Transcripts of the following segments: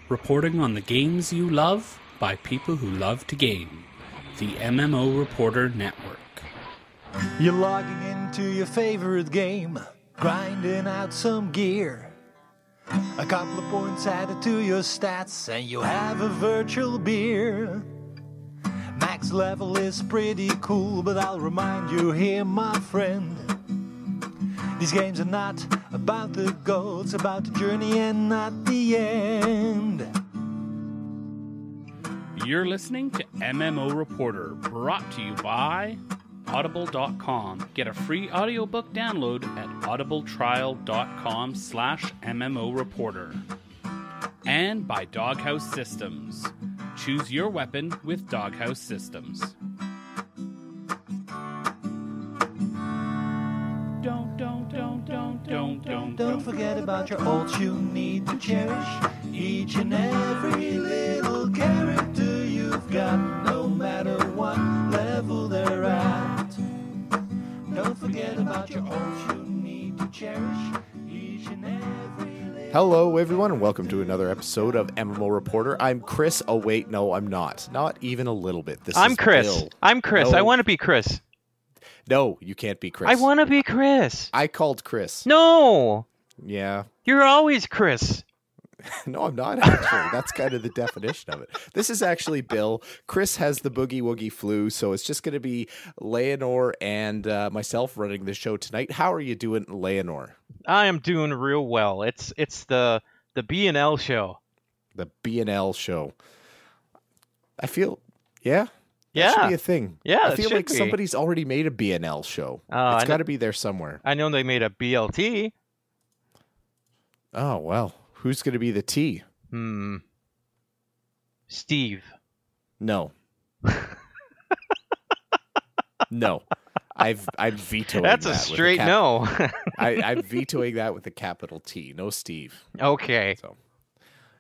reporting on the games you love by people who love to game. The MMO Reporter Network. You're logging into your favorite game, grinding out some gear. A couple of points added to your stats, and you have a virtual beer. Max level is pretty cool, but I'll remind you here, my friend. These games are not about the goal, it's about the journey and not the end. You're listening to MMO Reporter, brought to you by Audible.com. Get a free audiobook download at audibletrial.com/MMO Reporter. And by Doghouse Systems. Choose your weapon with Doghouse Systems. Don't forget about your ults you need to cherish. Each and every little character you've got, no matter what level they're at. Don't forget about your ults you need to cherish. Each and every little... Hello everyone and welcome to another episode of MMO Reporter. I'm Chris. Oh wait, no I'm not. Not even a little bit. I'm Chris. Bill. I'm Chris. No. I want to be Chris. No, you can't be Chris. I want to be Chris. I called Chris. No. Yeah. You're always Chris. No, I'm not actually. That's kind of the definition of it. This is actually Bill. Chris has the boogie woogie flu, so it's just going to be Layanor and myself running the show tonight. How are you doing, Layanor? I am doing real well. It's the B&L show. The B&L show. I feel, yeah. Yeah. That should be a thing. Yeah, I feel it like should be. somebody's already made a B&L show. It's got to be there somewhere. I know they made a BLT. Oh, well. Who's going to be the T? Steve. No. No. I'm vetoing That's that. a straight no. I'm vetoing that with a capital T. No Steve. Okay. So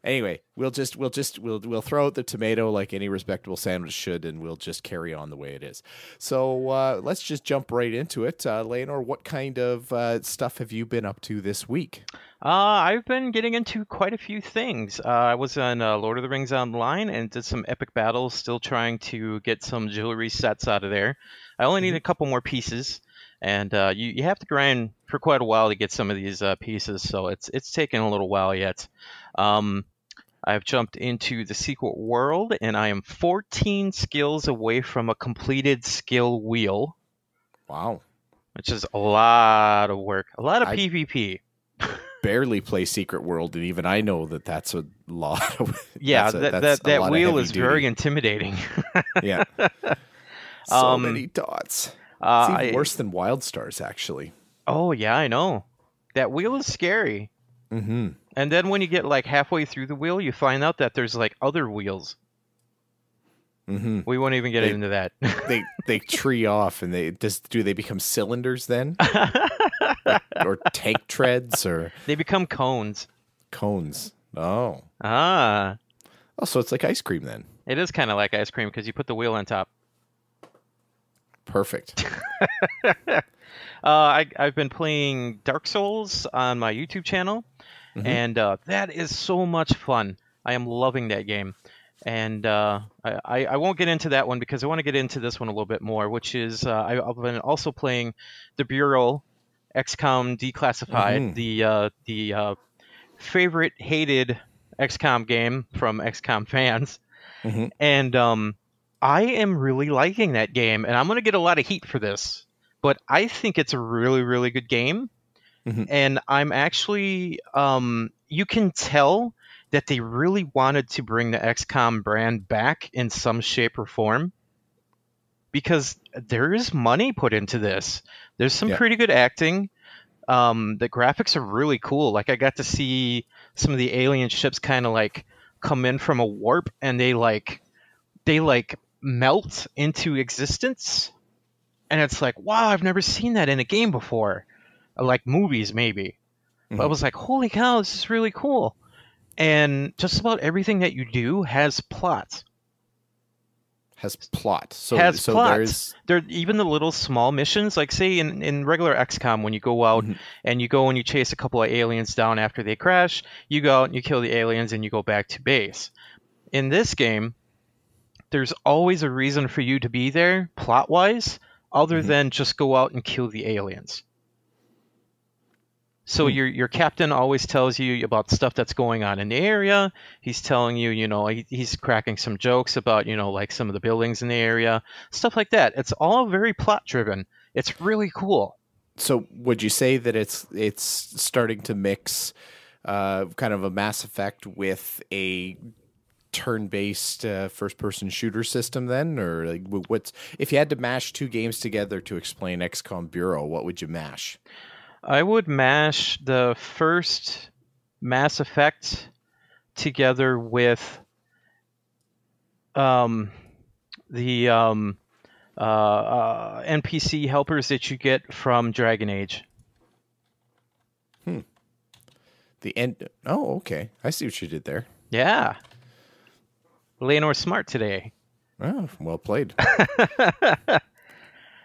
anyway, we'll throw out the tomato like any respectable sandwich should, and we'll just carry on the way it is. So let's just jump right into it. Layanor, what kind of stuff have you been up to this week? I've been getting into quite a few things. I was on Lord of the Rings Online and did some epic battles, still trying to get some jewelry sets out of there. I only need a couple more pieces, and you have to grind for quite a while to get some of these pieces, so it's taken a little while yet. I've jumped into the secret world, and I am 14 skills away from a completed skill wheel. Wow. Which is a lot of work, a lot of PvP. Barely play Secret World, and even I know that that's a lot of... Yeah, that wheel is very intimidating. Yeah. So many dots. It's even worse than Wild Stars, actually. Oh, yeah, I know. That wheel is scary. Mm-hmm. And then when you get like halfway through the wheel, you find out that there's like other wheels. Mm-hmm. We won't even get into that. they tree off, and do they become cylinders then? or tank treads, or they become cones. Cones. Oh. Ah. Oh, so it's like ice cream then. It is kind of like ice cream because you put the wheel on top. Perfect. I've been playing Dark Souls on my YouTube channel, and that is so much fun. I am loving that game. And I won't get into that one because I want to get into this one a little bit more, which is I've been also playing the Bureau XCOM Declassified, the favorite hated XCOM game from XCOM fans. And I am really liking that game, and I'm going to get a lot of heat for this, but I think it's a really, really good game. And I'm actually, you can tell that they really wanted to bring the XCOM brand back in some shape or form because there is money put into this. There's some pretty good acting. The graphics are really cool. Like I got to see some of the alien ships kind of like come in from a warp, and they melt into existence. And it's like, wow, I've never seen that in a game before. Like movies, maybe. But I was like, holy cow, this is really cool. And just about everything that you do has plot. Has plot. So has so plot. there's There even the little small missions, like say in regular XCOM, when you go out and you go and you chase a couple of aliens down after they crash, you go out and you kill the aliens and you go back to base. In this game, there's always a reason for you to be there, plot-wise, other than just go out and kill the aliens. So your captain always tells you about stuff that's going on in the area. He's telling you, he's cracking some jokes about, like some of the buildings in the area, stuff like that. It's all very plot-driven. It's really cool. So would you say that it's starting to mix kind of a Mass Effect with a turn-based first-person shooter system then? Or like what's if you had to mash two games together to explain XCOM Bureau, what would you mash? I would mash the first Mass Effect together with the NPC helpers that you get from Dragon Age. The end. Oh, okay. I see what you did there. Yeah. Layanor's smart today. Oh, well played.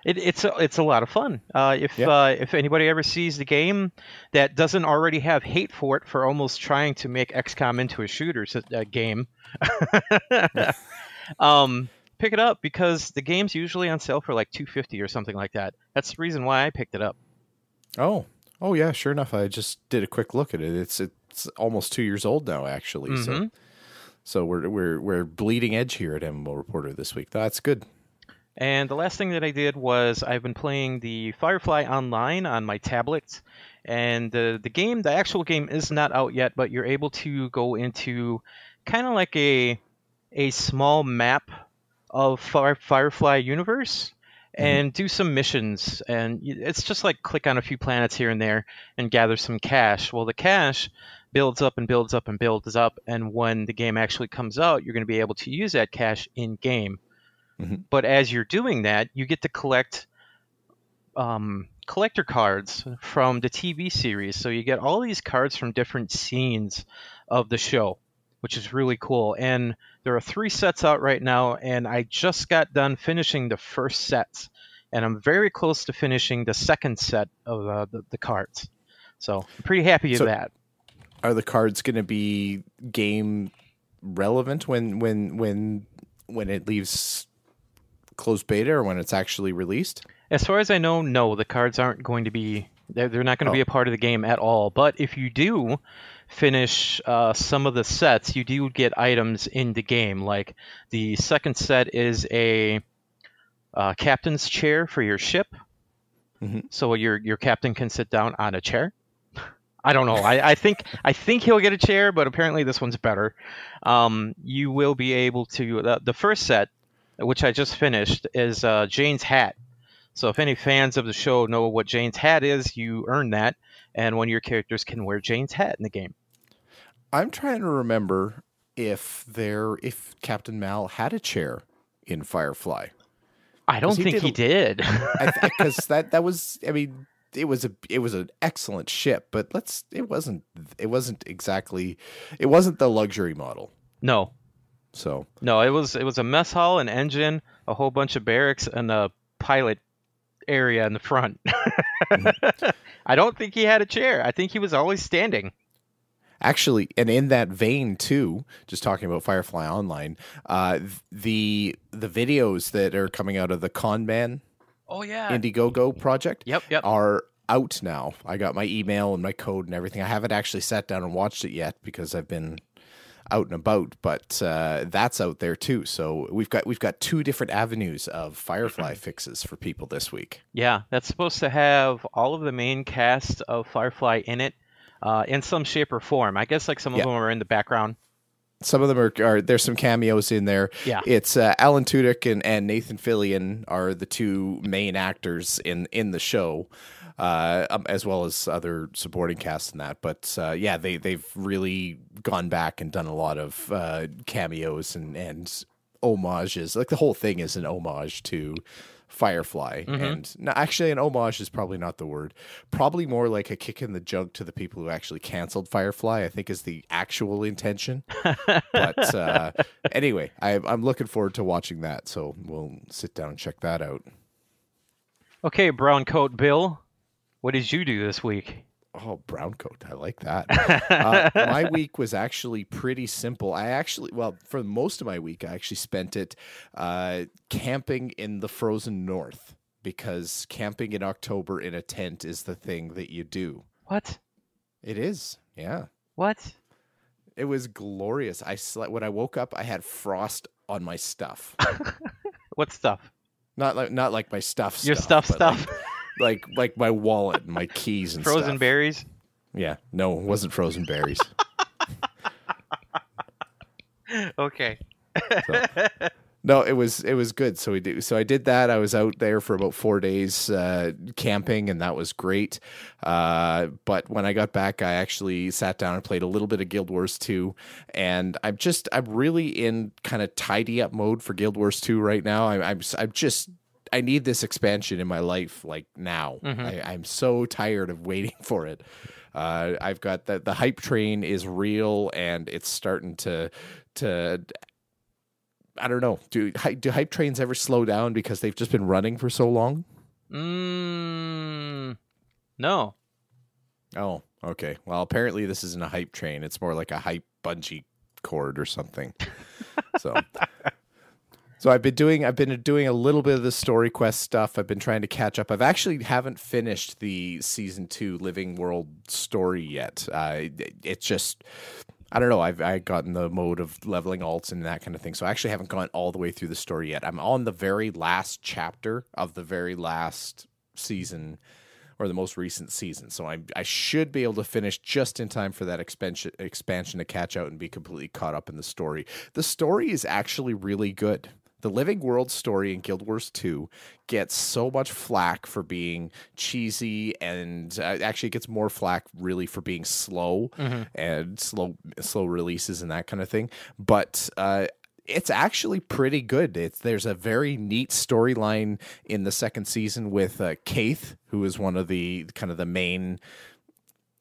It's a lot of fun. If anybody ever sees the game that doesn't already have hate for it for almost trying to make XCOM into a shooter game, pick it up because the game's usually on sale for like $250 or something like that. That's the reason why I picked it up. Oh yeah, sure enough. I just did a quick look at it. It's almost 2 years old now, actually. So we're bleeding edge here at MMO Reporter this week. That's good. And the last thing that I did was I've been playing the Firefly Online on my tablet. And the actual game is not out yet, but you're able to go into kind of like a small map of Firefly universe and do some missions. And it's just like click on a few planets here and there and gather some cash. Well, the cash builds up and builds up and builds up. And when the game actually comes out, you're going to be able to use that cash in-game. But as you're doing that, you get to collect collector cards from the TV series. So you get all these cards from different scenes of the show, which is really cool. And there are 3 sets out right now, and I just got done finishing the first set. And I'm very close to finishing the second set of the cards. So I'm pretty happy with that. Are the cards going to be game relevant when it leaves closed beta or when it's actually released? As far as I know, no, the cards aren't going to be. They're not going to be a part of the game at all. But if you do finish some of the sets, you do get items in the game. Like the second set is a captain's chair for your ship, so your captain can sit down on a chair. I don't know. I think he'll get a chair, but apparently this one's better. You will be able to. The first set, which I just finished, is Jane's hat. So if any fans of the show know what Jane's hat is, you earn that, and one of your characters can wear Jane's hat in the game. I'm trying to remember if Captain Mal had a chair in Firefly. I don't think he did. Because that was, I mean, it was an excellent ship, but it wasn't the luxury model. No. So no, it was a mess hall, an engine, a whole bunch of barracks, and a pilot area in the front. I don't think he had a chair. I think he was always standing. Actually, and in that vein too, just talking about Firefly Online, the videos that are coming out of the Con Man Indiegogo project are out now. I got my email and my code and everything. I haven't actually sat down and watched it yet because I've been out and about, but that's out there too. So we've got 2 different avenues of Firefly fixes for people this week. Yeah, that's supposed to have all of the main cast of Firefly in it, in some shape or form. I guess like some of them are in the background. Some of them are there's some cameos in there. Yeah, it's Alan Tudyk and Nathan Fillion are the 2 main actors in the show. As well as other supporting casts in that. But they've really gone back and done a lot of cameos and homages. Like the whole thing is an homage to Firefly. And no, actually, an homage is probably not the word. Probably more like a kick in the junk to the people who actually canceled Firefly, I think is the actual intention. But anyway, I'm looking forward to watching that. So we'll sit down and check that out. Okay, Brown Coat Bill, what did you do this week? Oh, brown coat. I like that. My week was actually pretty simple. For most of my week, I actually spent it camping in the frozen north, because camping in October in a tent is the thing that you do. What? It is. Yeah. What? It was glorious. I slept when I woke up, I had frost on my stuff. What stuff? Not like my stuff. Your stuff. Like my wallet and my keys and Frozen stuff. berries? Yeah. No, it wasn't frozen berries. Okay. No, it was good. So I did that. I was out there for about 4 days camping, and that was great. But when I got back, I actually sat down and played a little bit of Guild Wars 2, and I'm really in kind of tidy up mode for Guild Wars 2 right now. I need this expansion in my life like now. I'm so tired of waiting for it. I've got the hype train is real, and it's starting to I don't know. Do hype trains ever slow down because they've just been running for so long? No. Oh, okay. Well, apparently this isn't a hype train. It's more like a hype bungee cord or something. So I've been doing a little bit of the story quest stuff. I've been trying to catch up. I've actually haven't finished the season 2 Living World story yet. It's just, I don't know. I got in the mode of leveling alts and that kind of thing. So I actually haven't gone all the way through the story yet. I'm on the very last chapter of the very last season, or the most recent season. So I should be able to finish just in time for that expansion to catch out and be completely caught up in the story. The story is actually really good. The Living World story in Guild Wars 2 gets so much flack for being cheesy, and actually it gets more flack really for being slow and slow releases and that kind of thing. But it's actually pretty good. There's a very neat storyline in the second season with Kaith, who is one of the kind of the main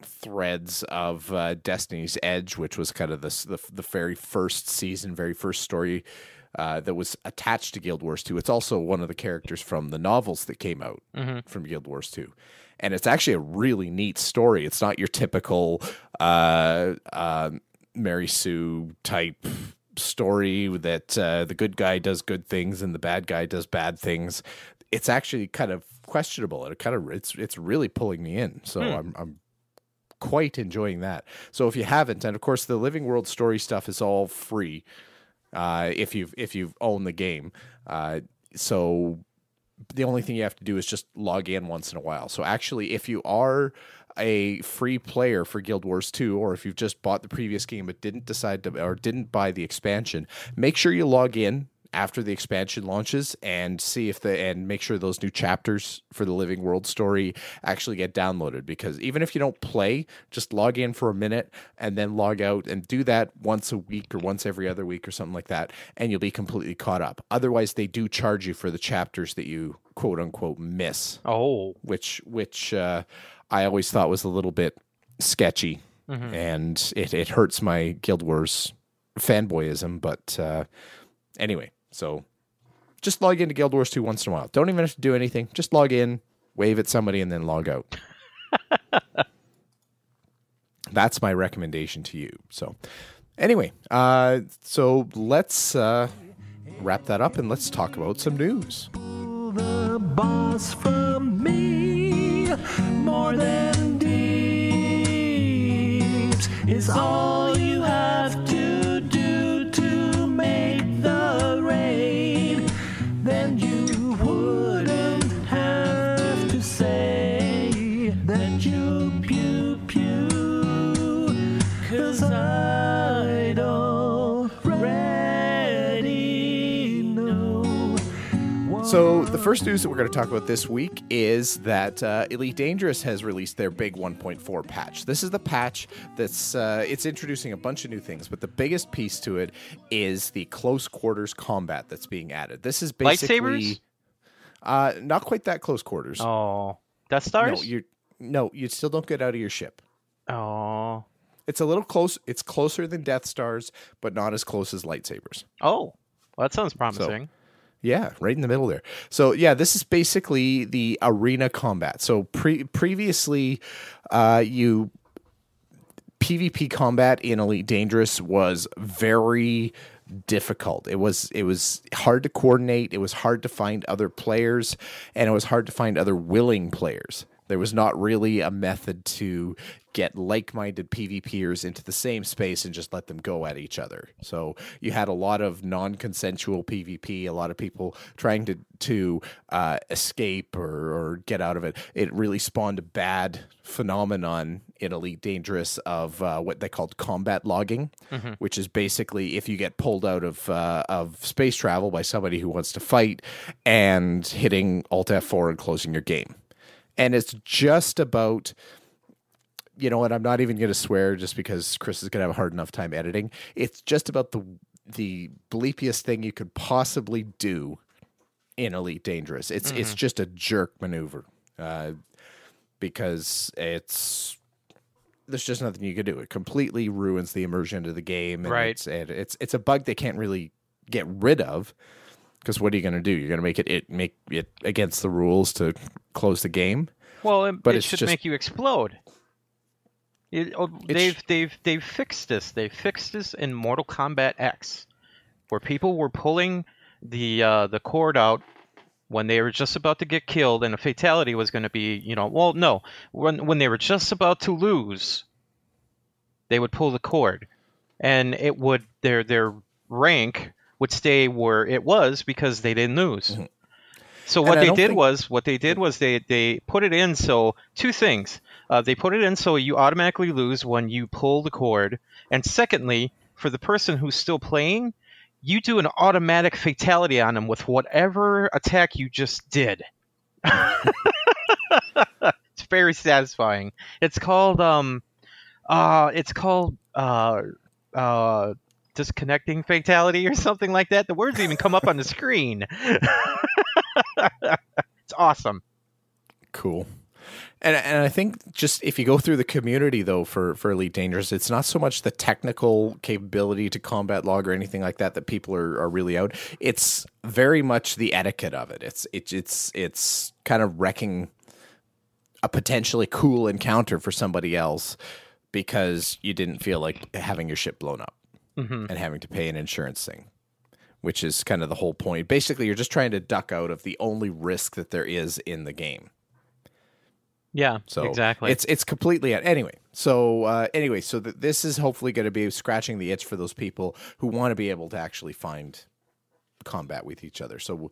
threads of Destiny's Edge, which was kind of the very first season, very first story that was attached to Guild Wars 2. It's also one of the characters from the novels that came out from Guild Wars 2. And it's actually a really neat story. It's not your typical Mary Sue type story that the good guy does good things and the bad guy does bad things. It's actually kind of questionable. It's really pulling me in. So I'm quite enjoying that. So if you haven't, and of course the Living World story stuff is all free. If you've owned the game, so the only thing you have to do is just log in once in a while. So actually, if you are a free player for Guild Wars 2, or if you've just bought the previous game but didn't buy the expansion, make sure you log in after the expansion launches and make sure those new chapters for the Living World story actually get downloaded. Because even if you don't play, just log in for a minute and then log out, and do that once a week or once every other week or something like that, and you'll be completely caught up. Otherwise, they do charge you for the chapters that you quote unquote miss. Oh, which I always thought was a little bit sketchy, and it hurts my Guild Wars fanboyism. But anyway. So just log into Guild Wars 2 once in a while. Don't even have to do anything. Just log in, wave at somebody, and then log out. That's my recommendation to you. So anyway, so let's wrap that up and let's talk about some news. The boss from me, more than deeps, is all you have to do to make the raid. Then you wouldn't have to say that you pew pew, 'cause I'd already know. So the first news that we're going to talk about this week is that Elite Dangerous has released their big 1.4 patch. This is the patch that's it's introducing a bunch of new things, but the biggest piece to it is the close quarters combat that's being added. This is basically lightsabers? Not quite that close quarters. Oh, Death Stars? No, you still don't get out of your ship. Oh. It's a little close. It's closer than Death Stars, but not as close as lightsabers. Oh, well, that sounds promising. Yeah, right in the middle there. So yeah, this is basically the arena combat. So previously, PvP combat in Elite Dangerous was very difficult. It was hard to coordinate. It was hard to find other players, and it was hard to find other willing players. There was not really a method to get like-minded PvPers into the same space and just let them go at each other. So you had a lot of non-consensual PvP, a lot of people trying to escape or get out of it. It really spawned a bad phenomenon in Elite Dangerous of what they called combat logging, which is basically if you get pulled out of space travel by somebody who wants to fight and hitting Alt F4 and closing your game. And it's just about, you know what, I'm not even going to swear just because Chris is going to have a hard enough time editing. It's just about the bleepiest thing you could possibly do in Elite Dangerous. It's just a jerk maneuver because there's just nothing you can do. It completely ruins the immersion of the game. And right. It's a bug they can't really get rid of. Because what are you going to do? You're going to make it against the rules to close the game. Well, but it should make you explode. They've fixed this. They fixed this in Mortal Kombat X, where people were pulling the cord out when they were just about to get killed, and a fatality was going to be, when they were just about to lose, they would pull the cord, and it would their rank would stay where it was because they didn't lose. Mm-hmm. So what they did was they put it in so two things. They put it in so you automatically lose when you pull the cord, and secondly, for the person who's still playing, you do an automatic fatality on them with whatever attack you just did. It's very satisfying. It's called disconnecting fatality or something like that. The words even come up on the screen. It's awesome. Cool. And I think just if you go through the community, though, for Elite Dangerous, it's not so much the technical capability to combat log or anything like that people are really out. It's very much the etiquette of it. It's kind of wrecking a potentially cool encounter for somebody else because you didn't feel like having your ship blown up. Mm-hmm. And having to pay an insurance thing, which is kind of the whole point. Basically, you're just trying to duck out of the only risk that there is in the game. Yeah, so exactly. It's completely anyway. So this is hopefully going to be scratching the itch for those people who want to be able to actually find combat with each other. So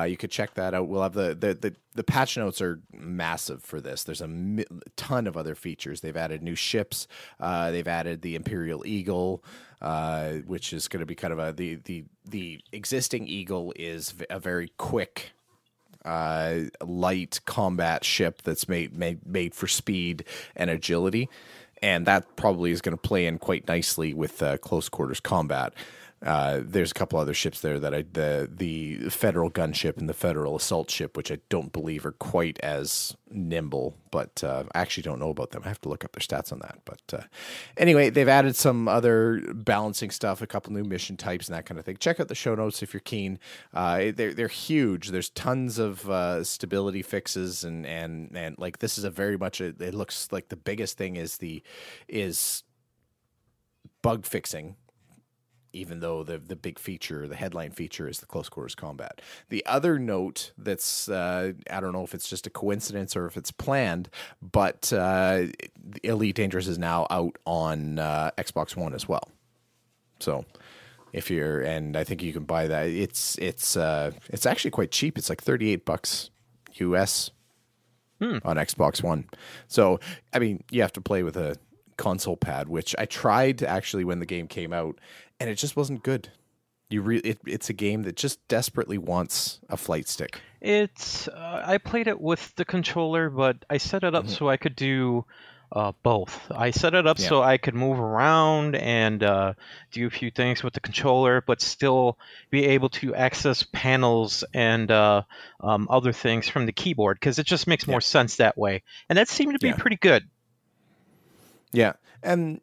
you could check that out. We'll have the patch notes are massive for this. There's a ton of other features. They've added new ships. They've added the Imperial Eagle, which is going to be kind of the existing Eagle is a very quick light combat ship that's made for speed and agility, and that probably is going to play in quite nicely with close quarters combat. There's a couple other ships there that the Federal gunship and the Federal assault ship, which I don't believe are quite as nimble, but I actually don't know about them. I have to look up their stats on that. But anyway, they've added some other balancing stuff, a couple new mission types and that kind of thing. Check out the show notes if you're keen. They're huge. There's tons of stability fixes and like this is a very much it looks like the biggest thing is bug fixing. Even though the big feature, the headline feature is the close quarters combat. The other note that's, I don't know if it's just a coincidence or if it's planned, but Elite Dangerous is now out on Xbox One as well. So and I think you can buy that. It's actually quite cheap. It's like $38 US on Xbox One. So, I mean, you have to play with a console pad, which I tried actually when the game came out, and it just wasn't good. It's a game that just desperately wants a flight stick. I played it with the controller, but I set it up so I could do both. I set it up so I could move around and do a few things with the controller, but still be able to access panels and other things from the keyboard, because it just makes more sense that way. And that seemed to be pretty good. Yeah, and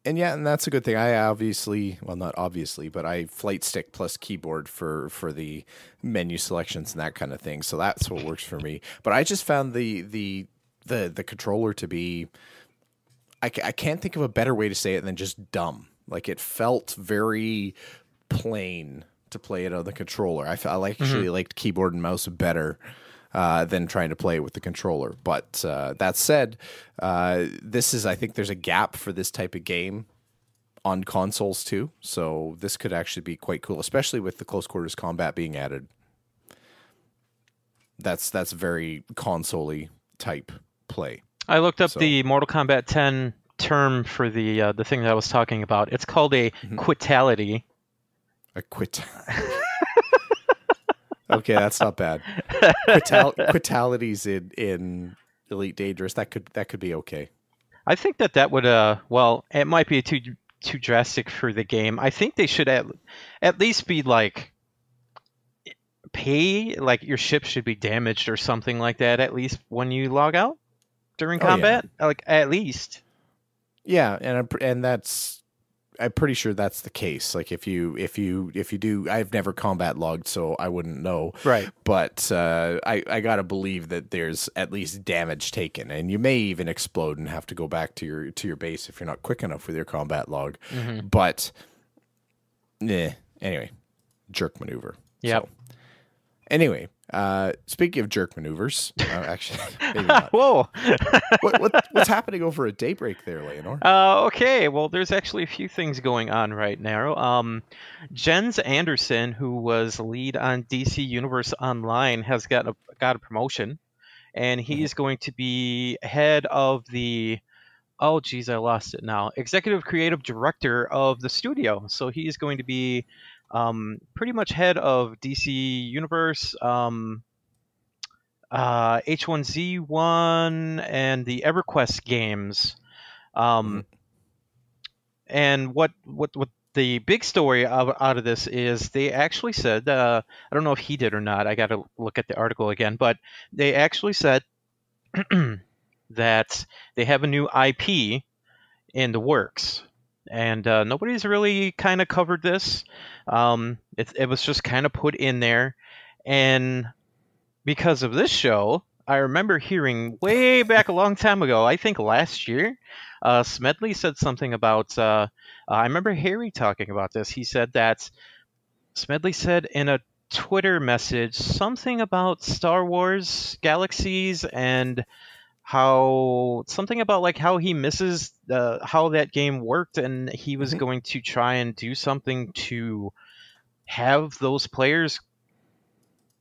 that's a good thing. I obviously, well, not obviously, but I flight stick plus keyboard for the menu selections and that kind of thing. So that's what works for me. But I just found the controller to be, I can't think of a better way to say it than just dumb. Like, it felt very plain to play it on the controller. I actually liked keyboard and mouse better than trying to play it with the controller. But that said, I think there's a gap for this type of game on consoles too. So this could actually be quite cool, especially with the close quarters combat being added. That's very console-y type play. I looked up the Mortal Kombat 10 term for the thing that I was talking about. It's called a quitality. A Okay, that's not bad. Quitalities in Elite Dangerous, that could be okay. I think that would well, it might be too drastic for the game. I think they should at least be like like your ship should be damaged or something like that, at least when you log out during combat. Like, at least. Yeah, and I'm pretty sure that's the case. Like, if you do, I've never combat logged, so I wouldn't know. Right. But I gotta believe that there's at least damage taken, and you may even explode and have to go back to your base if you're not quick enough with your combat log. But anyway, jerk maneuver. Yeah. So, anyway, speaking of jerk maneuvers, actually, maybe not. Whoa! What's happening over at Daybreak there, Layanor? Okay, well, there's actually a few things going on right now. Jens Anderson, who was lead on DC Universe Online, has got a promotion, and he's going to be head of the, oh geez, I lost it now, executive creative director of the studio. So he's going to be pretty much head of DC Universe, H1Z1, and the EverQuest games. And what the big story out of this is, they actually said, I don't know if he did or not, I got to look at the article again, but they actually said that they have a new IP in the works. And nobody's really kind of covered this. It was just kind of put in there. And because of this show, I remember hearing way back a long time ago, I think last year, Smedley said something about, I remember Harry talking about this. He said that, Smedley said in a Twitter message something about Star Wars Galaxies, and something about like how he misses how that game worked, and he was going to try and do something to have those players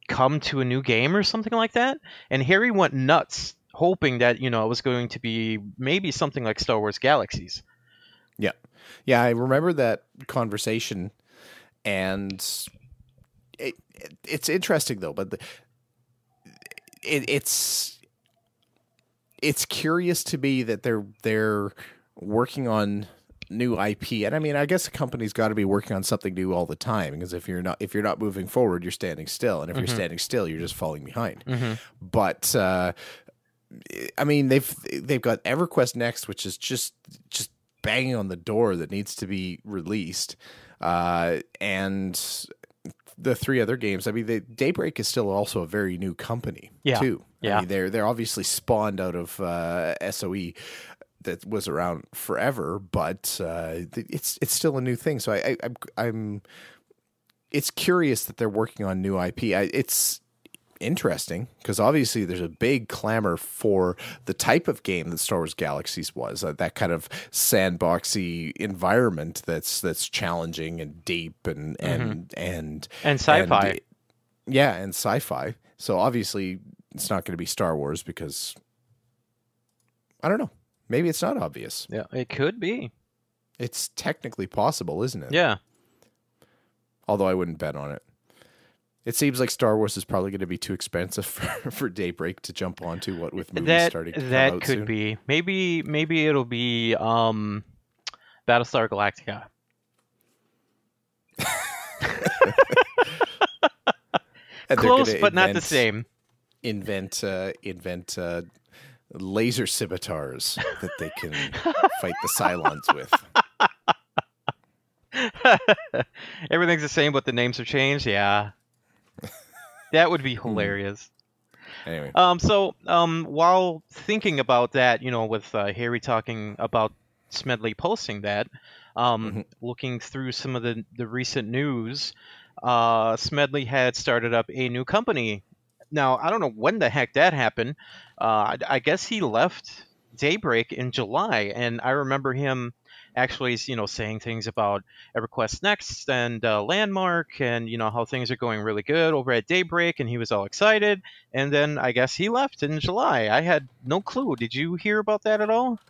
come to a new game or something like that. And Harry went nuts, hoping that, it was going to be maybe something like Star Wars Galaxies. Yeah. Yeah, I remember that conversation, and it's interesting though, but it's curious to me that they're working on new IP. And I mean, I guess a company's got to be working on something new all the time, because if you're not moving forward, you're standing still, and if you're standing still, you're just falling behind. But I mean, they've got EverQuest Next, which is just banging on the door that needs to be released, and the three other games. I mean, Daybreak is still also a very new company too. Yeah, I mean, they're obviously spawned out of SOE that was around forever, but it's still a new thing. So I'm it's curious that they're working on new IP. It's interesting because obviously there's a big clamor for the type of game that Star Wars Galaxies was, that kind of sandboxy environment that's challenging and deep and sci-fi. And sci-fi. So obviously it's not going to be Star Wars, because I don't know. Maybe it's not obvious. Yeah, it could be. It's technically possible, isn't it? Yeah. Although I wouldn't bet on it. It seems like Star Wars is probably going to be too expensive for Daybreak to jump onto. What with movies That starting to come that out could soon. be. Maybe it'll be Battlestar Galactica. And they're Close, gonna but not the same. Invent laser scimitars that they can fight the Cylons with. Everything's the same, but the names have changed. Yeah, that would be hilarious. Anyway, While thinking about that, with Harry talking about Smedley posting that, looking through some of the recent news, Smedley had started up a new company. Now, I don't know when the heck that happened. I guess he left Daybreak in July, and I remember him actually, saying things about EverQuest Next and Landmark, and how things are going really good over at Daybreak, and he was all excited. And then I guess he left in July. I had no clue. Did you hear about that at all?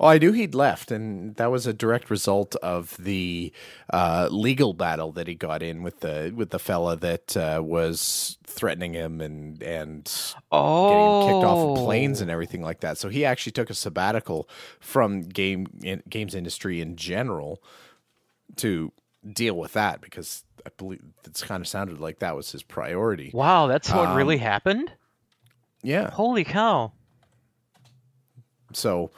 well, I knew he'd left, and that was a direct result of the legal battle that he got in with the fella that was threatening him and getting him kicked off of planes and everything like that. So he actually took a sabbatical from games industry in general to deal with that, because I believe it's kind of sounded like that was his priority. Wow, that's what really happened? Yeah. Holy cow. So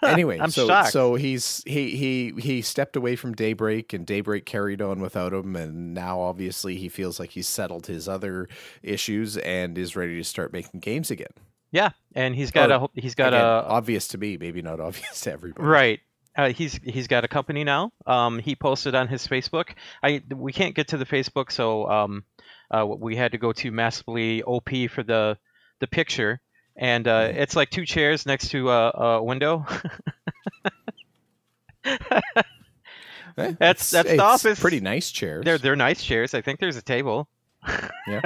anyway, I'm so shocked. so he stepped away from Daybreak, and Daybreak carried on without him, and now obviously he feels like he's settled his other issues and is ready to start making games again. Yeah, and he's Again, got obvious to me, maybe not obvious to everybody. right. He's got a company now. He posted on his Facebook. We can't get to the Facebook, so we had to go to Massively OP for the picture. And it's like two chairs next to a window. That's the office. Pretty nice chairs. They're nice chairs. I think there's a table. Yeah.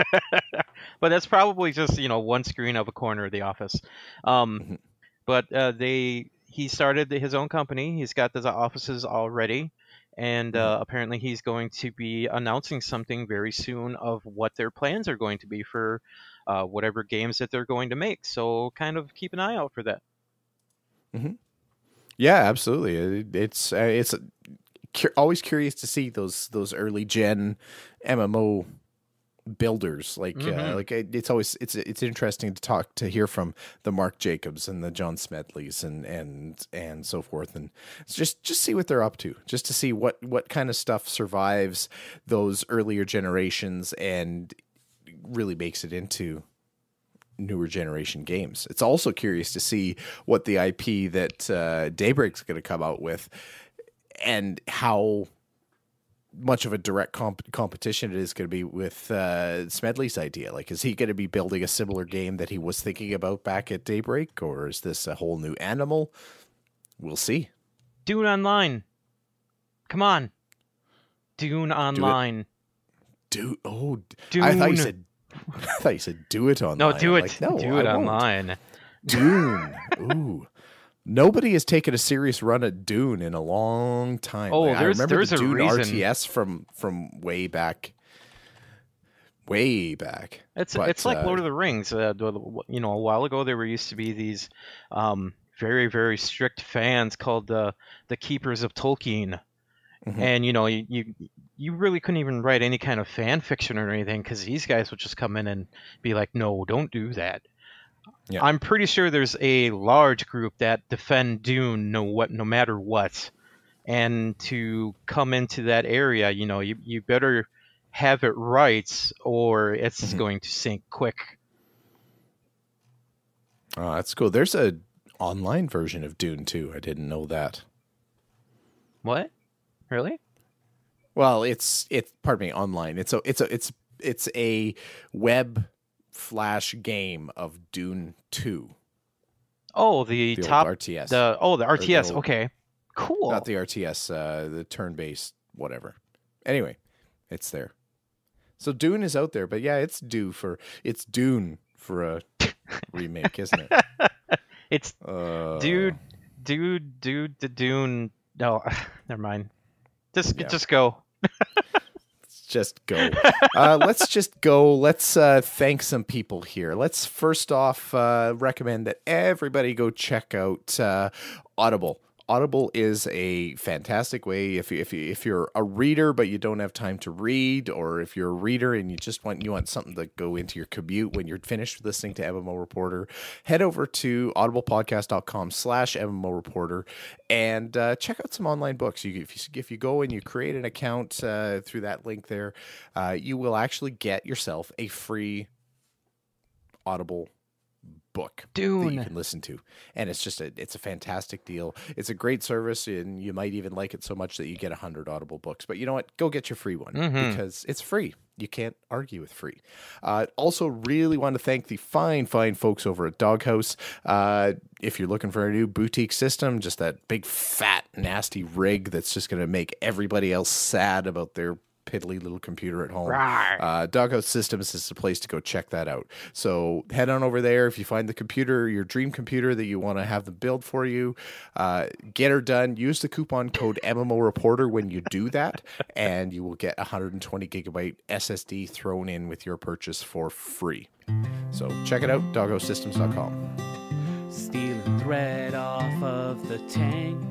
But that's probably just one screen of a corner of the office. But he started his own company. He's got the offices already, and apparently he's going to be announcing something very soon of what their plans are going to be for whatever games that they're going to make. So kind of keep an eye out for that. Yeah, absolutely. It's always curious to see those early gen MMO builders. It's always it's interesting to hear from the Mark Jacobs and the John Smedleys and so forth, and just see what they're up to, just to see what kind of stuff survives those earlier generations and really makes it into newer generation games. It's also curious to see what the IP that Daybreak's going to come out with and how much of a direct competition it is going to be with Smedley's idea. Like, is he going to be building a similar game that he was thinking about back at Daybreak, or is this a whole new animal? We'll see. Dune Online. Come on. Dune Online. Dune. Dune. I thought you said do it online. No, do it. Like, no, do it I won't. online. Dune. Ooh. Nobody has taken a serious run at Dune in a long time. Oh, I remember there's the a Dune reason. RTS from way back. Way back. It's like Lord of the Rings. A while ago there used to be these very, very strict fans called the Keepers of Tolkien. And you really couldn't even write any kind of fan fiction or anything, because these guys would just come in and be like, no, don't do that. Yeah. I'm pretty sure there's a large group that defend Dune no matter what. And to come into that area, you better have it right, or it's going to sink quick. Oh, that's cool. There's a online version of Dune too. I didn't know that. What? Really? Well, it's pardon me, online. It's a web flash game of Dune 2. Oh, the top old RTS. The RTS. old- Okay, cool. Not the RTS, the turn-based whatever. Anyway, it's there. So Dune is out there, but yeah, it's Dune for a remake, isn't it? It's dude, the Dune. No, never mind. Just go. just go. Let's just go. Let's thank some people here. Let's first off recommend that everybody go check out Audible. Audible is a fantastic way if you're a reader but you don't have time to read, or if you're a reader and you want something to go into your commute when you're finished listening to MMO Reporter. Head over to audiblepodcast.com/MMO Reporter and check out some online books. If you go and you create an account through that link there, you will actually get yourself a free Audible book that you can listen to, and it's a fantastic deal. It's a great service, and you might even like it so much that you get 100 Audible books. But you know what, go get your free one because it's free. You can't argue with free. Also really want to thank the fine folks over at Doghouse. If you're looking for a new boutique system, just that big fat nasty rig that's just going to make everybody else sad about their piddly little computer at home. Doghouse Systems is the place to go check that out. So head on over there. If you find the computer, your dream computer that you want to have them build for you, get her done. Use the coupon code MMO Reporter when you do that, and you will get 120 gigabyte SSD thrown in with your purchase for free. So check it out, doghousesystems.com. Stealing thread off of the tank.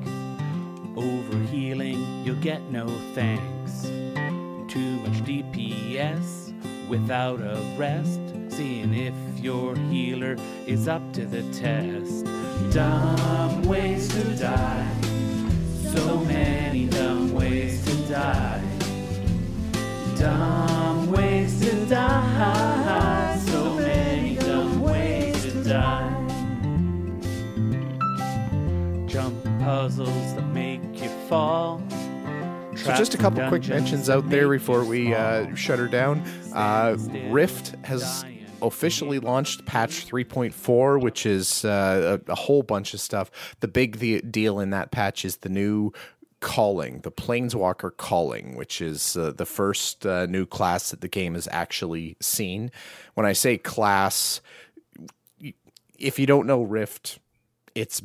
Overhealing, you'll get no thanks. Too much DPS without a rest. Seeing if your healer is up to the test. Dumb ways to die. So many dumb ways to die. Dumb ways to die. So many dumb ways to die. Jump puzzles that make you fall. So just a couple quick mentions out there before we shut her down. Rift has officially launched patch 3.4, which is a whole bunch of stuff. The big deal in that patch is the new calling, the Planeswalker calling, which is the first new class that the game has actually seen. When I say class, if you don't know Rift, it's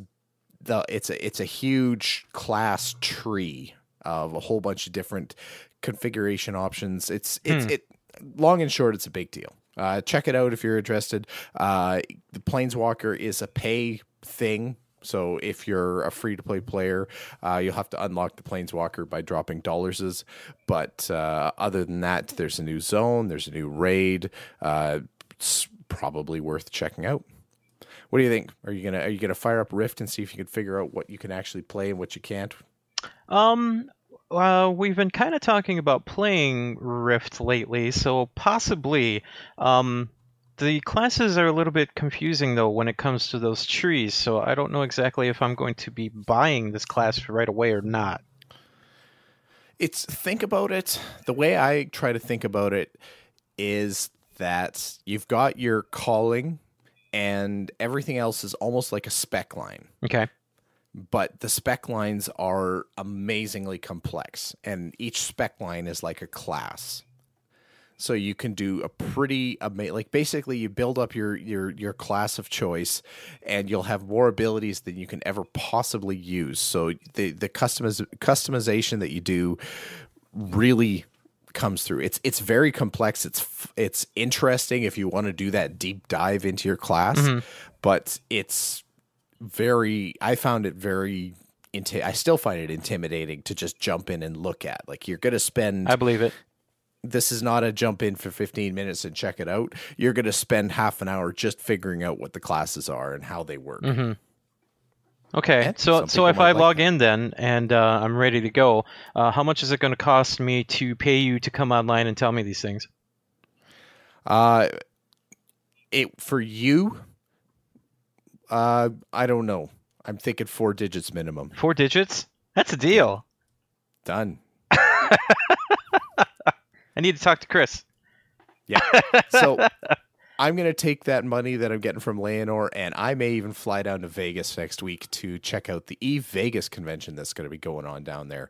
a huge class tree of a whole bunch of different configuration options. It's long and short, it's a big deal. Check it out if you're interested. The Planeswalker is a pay thing. So if you're a free-to-play player, you'll have to unlock the Planeswalker by dropping dollars. But other than that, there's a new zone, there's a new raid. It's probably worth checking out. What do you think? Are you gonna fire up Rift and see if you can figure out what you can actually play and what you can't? We've been kind of talking about playing Rift lately, so possibly. The classes are a little bit confusing, though, when it comes to those trees, so I don't know exactly if I'm going to be buying this class right away or not. Think about it. The way I try to think about it is that you've got your calling, and everything else is almost like a spec line. Okay. But the spec lines are amazingly complex, and each spec line is like a class. So you can do a pretty like basically you build up your class of choice, and you'll have more abilities than you can ever possibly use. So the customization that you do really comes through. It's very complex. It's interesting if you want to do that deep dive into your class, but it's I found it very I still find it intimidating to just jump in and look at. Like, you're going to spend, I believe it. This is not a jump in for 15 minutes and check it out. You're going to spend half an hour just figuring out what the classes are and how they work. Okay, And so if I like log in then and I'm ready to go, how much is it going to cost me to pay you to come online and tell me these things? For you, I don't know. I'm thinking 4 digits minimum. 4 digits? That's a deal. Done. I need to talk to Chris. Yeah. So I'm going to take that money that I'm getting from Layanor, and I may even fly down to Vegas next week to check out the EVE Vegas convention that's going to be going on down there.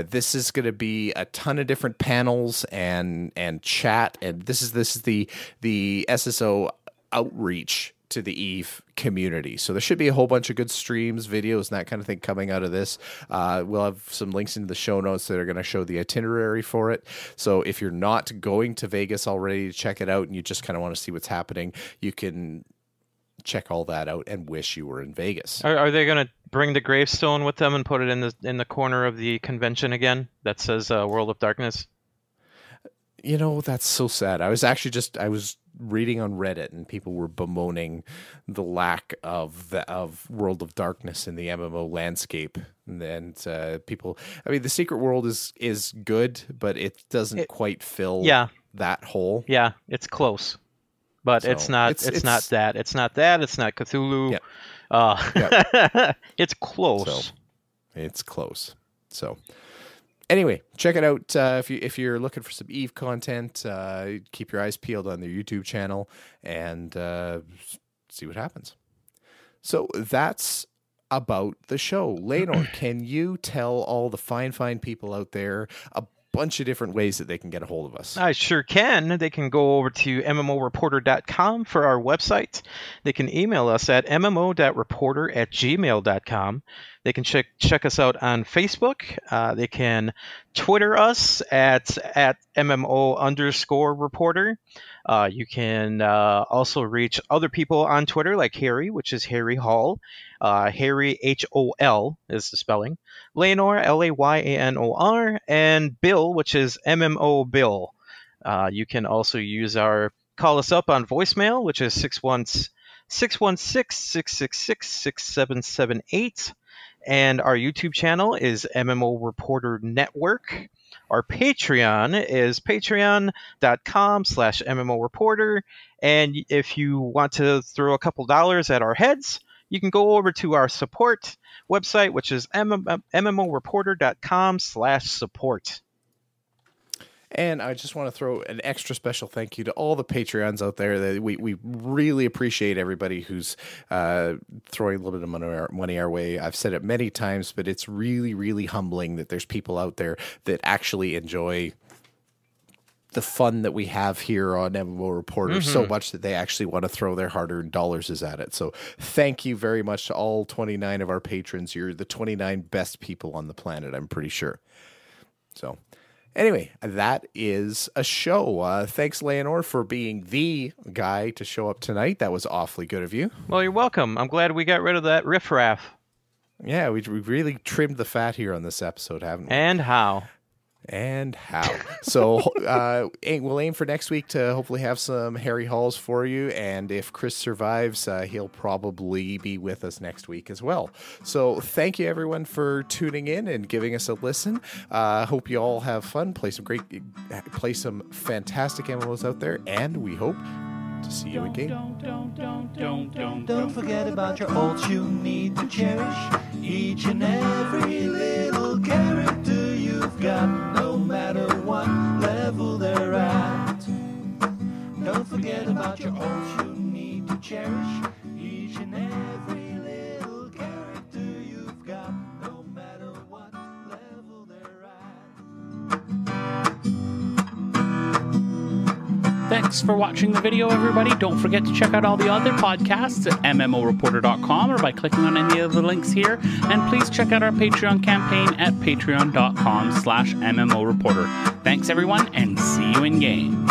This is going to be a ton of different panels and chat, and this is the SSO outreach to the EVE community. So there should be a whole bunch of good streams, videos, and that kind of thing coming out of this. We'll have some links into the show notes that are going to show the itinerary for it. So if you're not going to Vegas already to check it out and you just kind of want to see what's happening, you can check all that out and wish you were in Vegas. Are they going to bring the gravestone with them and put it in the corner of the convention again that says World of Darkness? You know, that's so sad. I was reading on Reddit and people were bemoaning the lack of World of Darkness in the MMO landscape. And people, I mean, the Secret World is good, but it doesn't quite fill that hole. Yeah, it's close. But so it's not that. It's not Cthulhu. It's close. So, it's close. So anyway, check it out if you're looking for some EVE content. Keep your eyes peeled on their YouTube channel and see what happens. So that's about the show. Layanor, can you tell all the fine people out there a bunch of different ways that they can get a hold of us? I sure can. They can go over to MMOreporter.com for our website. They can email us at mmo.reporter@gmail.com. They can check us out on Facebook. They can Twitter us at MMO_reporter. You can also reach other people on Twitter like Harry, which is Harry Hall. Harry, Hol is the spelling. Layanor, Layanor, and Bill, which is MMO Bill. You can also call us up on voicemail, which is 616-666-6778. And our YouTube channel is MMO Reporter Network. Our Patreon is patreon.com/MMO Reporter. And if you want to throw a couple dollars at our heads, you can go over to our support website, which is MMOreporter.com/support. And I just want to throw an extra special thank you to all the Patreons out there. That we really appreciate everybody who's throwing a little bit of money our way. I've said it many times, but it's really, really humbling that there's people out there that actually enjoy the fun that we have here on MMO Reporter so much that they actually want to throw their hard-earned dollars at it. So thank you very much to all 29 of our patrons. You're the 29 best people on the planet, I'm pretty sure. So anyway, that is a show. Thanks, Layanor, for being the guy to show up tonight. That was awfully good of you. Well, you're welcome. I'm glad we got rid of that riffraff. Yeah, we really trimmed the fat here on this episode, haven't we? And how? So we'll aim for next week to hopefully have some Harry Halls for you, and if Chris survives, he'll probably be with us next week as well. So thank you everyone for tuning in and giving us a listen. Hope you all have fun, play some fantastic MMOs out there, and we hope to see you again. Don't forget about your ults you need to cherish. Each and every little character you've got, no matter what level they're at. Don't forget about your ults you need to cherish. Each and every little character you've got, no matter what level they're at. Thanks for watching the video, everybody. Don't forget to check out all the other podcasts at MMOreporter.com or by clicking on any of the links here. And please check out our Patreon campaign at patreon.com/MMOreporter. Thanks, everyone, and see you in game.